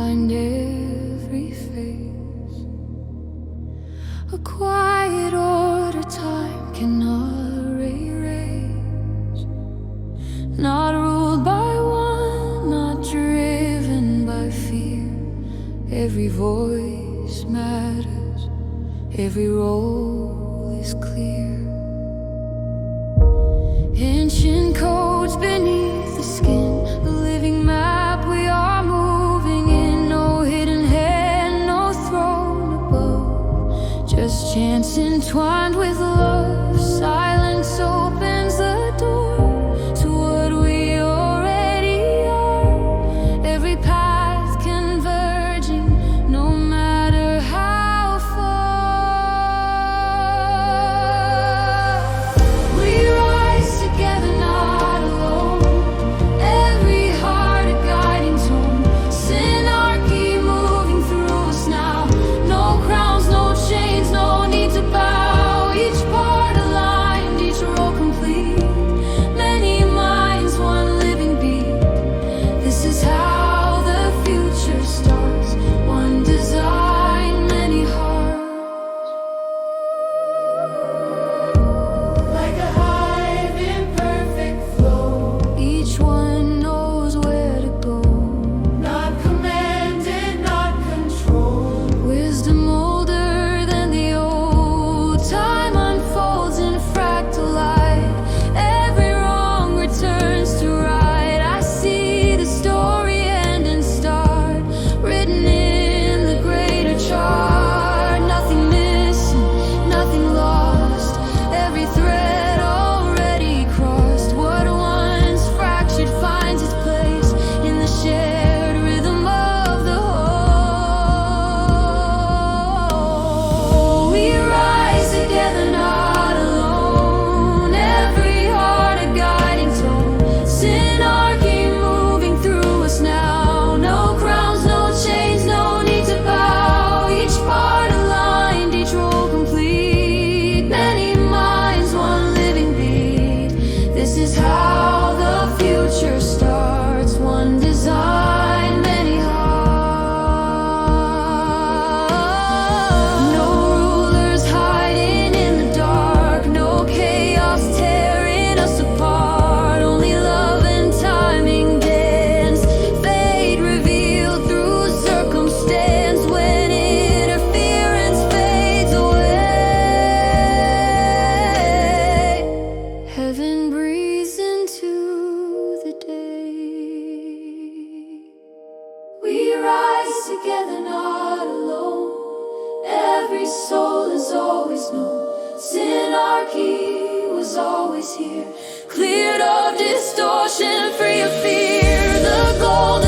behind every face. A quiet order time cannot erase. Not ruled by one, not driven by fear. Every voice matters, every role is clear. Ancient codes beneath the skin, a living map we are moving in. No hidden hand, no throne above, just chance entwined with love. Silence opens the door to what we already are. Every path converging, no matter how far. We rise together, not alone. Every heart a guiding tone. Synarchy moving through us now. No crowns, no chains, no need to bow. Each part aligned, each role complete. Many minds, one living beat. This is how the future starts. One design, many hearts. Like a hive in perfect flow, each one knows where to go. Not commanded, not controlled. Wisdom older than the old. Time unfolds in fractal light. Every wrong returns to right. I see the story end and start, written in the greater chart. Nothing missing, nothing lost. Every thread already crossed. What once fractured finds its place in the shared rhythm of the whole. We rise together, not alone. Every heart a guiding tone. Synarchy moving through us now. No crowns, no chains, no need to bow. Each part aligned, each role complete. Many minds, one living beat. This is how the future starts. One design, many hearts. No rulers hiding in the dark. No chaos tearing us apart. Only love and timing dance. Fate revealed through circumstance. When interference fades away, heaven breathes into the day. We rise together, not alone. Every soul is always known. Synarchy was always here, cleared of distortion, free of fear. The golden